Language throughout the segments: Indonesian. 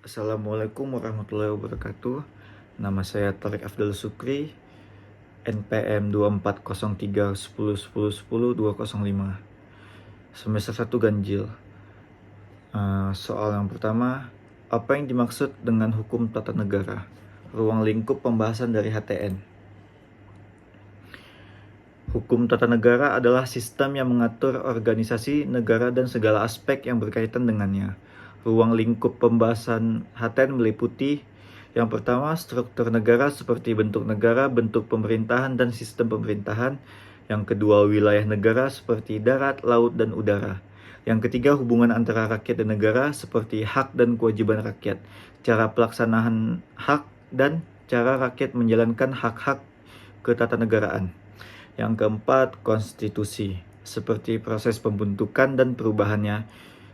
Assalamualaikum warahmatullahi wabarakatuh. Nama saya Tarik Afdal Sukri, NPM 24031010100205. Semester 1 Ganjil. Soal yang pertama, apa yang dimaksud dengan hukum tata negara? Ruang lingkup pembahasan dari HTN. Hukum tata negara adalah sistem yang mengatur organisasi negara dan segala aspek yang berkaitan dengannya. Ruang lingkup pembahasan HTN meliputi yang pertama, struktur negara seperti bentuk negara, bentuk pemerintahan, dan sistem pemerintahan. Yang kedua, wilayah negara seperti darat, laut, dan udara. Yang ketiga, hubungan antara rakyat dan negara seperti hak dan kewajiban rakyat, cara pelaksanaan hak, dan cara rakyat menjalankan hak-hak ketatanegaraan. Yang keempat, konstitusi, seperti proses pembentukan dan perubahannya,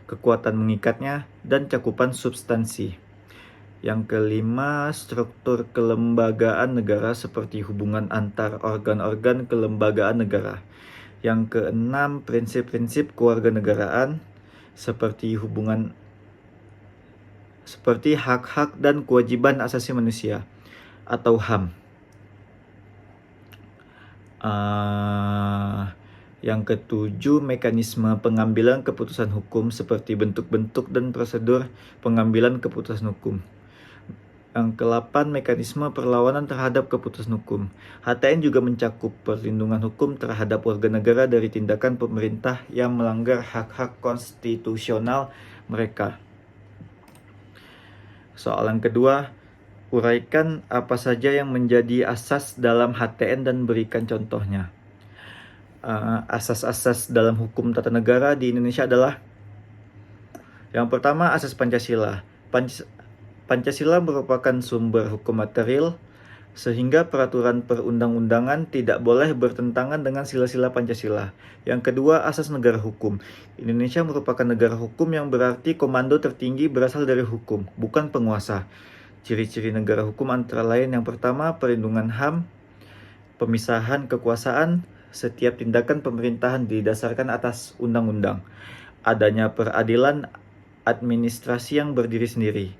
kekuatan mengikatnya, dan cakupan substansi. Yang kelima, struktur kelembagaan negara seperti hubungan antar organ-organ kelembagaan negara. Yang keenam, prinsip-prinsip kewarganegaraan seperti hak-hak dan kewajiban asasi manusia atau HAM. Yang ketujuh, mekanisme pengambilan keputusan hukum seperti bentuk-bentuk dan prosedur pengambilan keputusan hukum. Yang ke-8, mekanisme perlawanan terhadap keputusan hukum. HTN juga mencakup perlindungan hukum terhadap warga negara dari tindakan pemerintah yang melanggar hak-hak konstitusional mereka. Soal yang kedua, uraikan apa saja yang menjadi asas dalam HTN dan berikan contohnya. Asas-asas dalam hukum tata negara di Indonesia adalah yang pertama, asas Pancasila. Pancasila merupakan sumber hukum material sehingga peraturan perundang-undangan tidak boleh bertentangan dengan sila-sila Pancasila. Yang kedua, asas negara hukum. Indonesia merupakan negara hukum yang berarti komando tertinggi berasal dari hukum, bukan penguasa. Ciri-ciri negara hukum antara lain yang pertama, perlindungan HAM, pemisahan kekuasaan, setiap tindakan pemerintahan didasarkan atas undang-undang, adanya peradilan administrasi yang berdiri sendiri.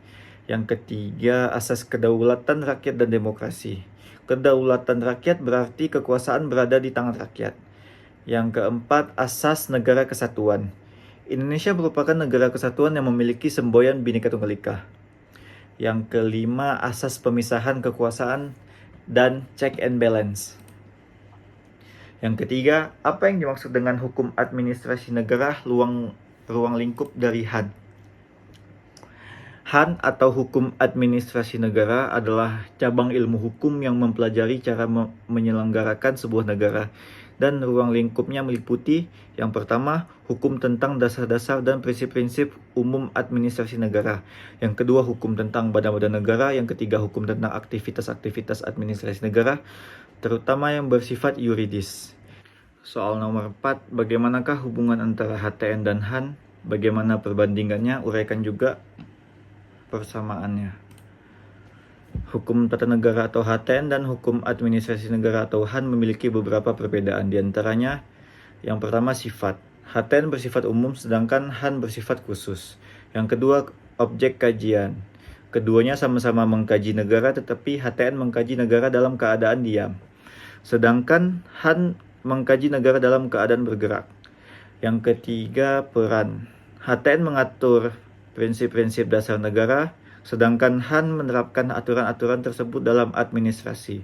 Yang ketiga, asas kedaulatan rakyat dan demokrasi. Kedaulatan rakyat berarti kekuasaan berada di tangan rakyat. Yang keempat, asas negara kesatuan. Indonesia merupakan negara kesatuan yang memiliki semboyan Bhinneka Tunggal Ika. Yang kelima, asas pemisahan kekuasaan dan check and balance. Yang ketiga, apa yang dimaksud dengan hukum administrasi negara, ruang lingkup dari HAN? HAN atau Hukum Administrasi Negara adalah cabang ilmu hukum yang mempelajari cara menyelenggarakan sebuah negara, dan ruang lingkupnya meliputi yang pertama, hukum tentang dasar-dasar dan prinsip-prinsip umum administrasi negara. Yang kedua, hukum tentang badan-badan negara. Yang ketiga, hukum tentang aktivitas-aktivitas administrasi negara, terutama yang bersifat yuridis. Soal nomor 4, bagaimanakah hubungan antara HTN dan HAN? Bagaimana perbandingannya? Uraikan juga persamaannya. Hukum tata negara atau HTN dan hukum administrasi negara atau HAN memiliki beberapa perbedaan. Di antaranya, yang pertama sifat. HTN bersifat umum sedangkan HAN bersifat khusus. Yang kedua, objek kajian. Keduanya sama-sama mengkaji negara, tetapi HTN mengkaji negara dalam keadaan diam, sedangkan HAN mengkaji negara dalam keadaan bergerak. Yang ketiga, peran. HTN mengatur prinsip-prinsip dasar negara, sedangkan HAN menerapkan aturan-aturan tersebut dalam administrasi.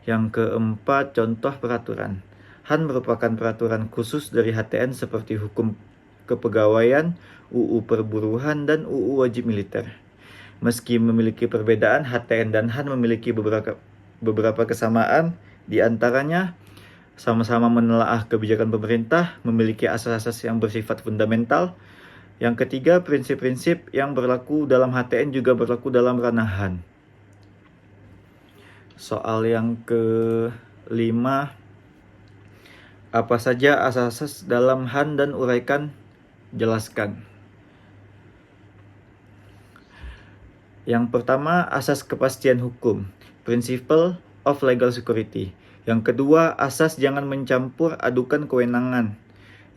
Yang keempat, contoh peraturan. HAN merupakan peraturan khusus dari HTN seperti hukum kepegawaian, UU perburuhan, dan UU wajib militer. Meski memiliki perbedaan, HTN dan HAN memiliki beberapa kesamaan, di antaranya sama-sama menelaah kebijakan pemerintah, memiliki asas-asas yang bersifat fundamental. Yang ketiga, prinsip-prinsip yang berlaku dalam HTN juga berlaku dalam ranah HAN. Soal yang kelima, apa saja asas-asas dalam HAN dan uraikan, jelaskan. Yang pertama, asas kepastian hukum, Principle of Legal Security. Yang kedua, asas jangan mencampur adukan kewenangan.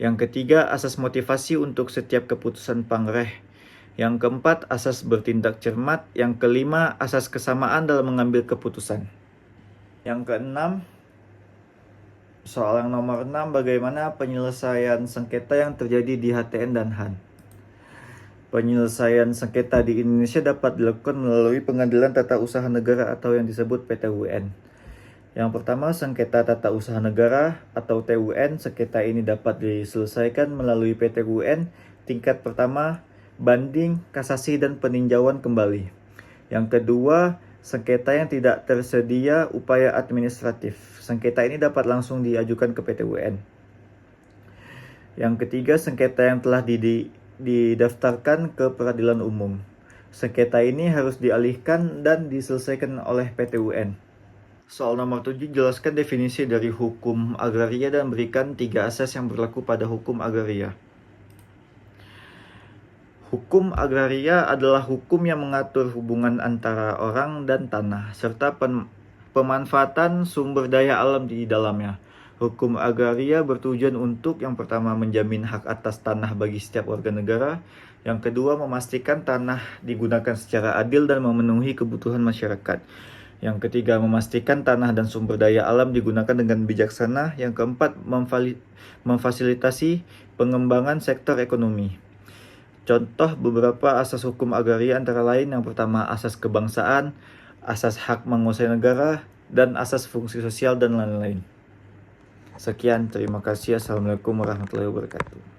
Yang ketiga, asas motivasi untuk setiap keputusan Pangreh. Yang keempat, asas bertindak cermat. Yang kelima, asas kesamaan dalam mengambil keputusan. Yang keenam, soal yang nomor 6, bagaimana penyelesaian sengketa yang terjadi di HTN dan HAN. Penyelesaian sengketa di Indonesia dapat dilakukan melalui Pengadilan Tata Usaha Negara atau yang disebut PT-UN. Yang pertama, sengketa tata usaha negara atau TUN. Sengketa ini dapat diselesaikan melalui PT-UN tingkat pertama, banding, kasasi, dan peninjauan kembali. Yang kedua, sengketa yang tidak tersedia upaya administratif. Sengketa ini dapat langsung diajukan ke PT-UN. Yang ketiga, sengketa yang telah didaftarkan ke peradilan umum. Sengketa ini harus dialihkan dan diselesaikan oleh PT-UN. Soal nomor 7, jelaskan definisi dari hukum agraria dan berikan 3 asas yang berlaku pada hukum agraria. Hukum agraria adalah hukum yang mengatur hubungan antara orang dan tanah, serta pemanfaatan sumber daya alam di dalamnya. Hukum agraria bertujuan untuk yang pertama menjamin hak atas tanah bagi setiap warga negara, yang kedua memastikan tanah digunakan secara adil dan memenuhi kebutuhan masyarakat. Yang ketiga, memastikan tanah dan sumber daya alam digunakan dengan bijaksana. Yang keempat, memfasilitasi pengembangan sektor ekonomi. Contoh beberapa asas hukum agraria antara lain, yang pertama asas kebangsaan, asas hak menguasai negara, dan asas fungsi sosial dan lain-lain. Sekian, terima kasih. Assalamualaikum warahmatullahi wabarakatuh.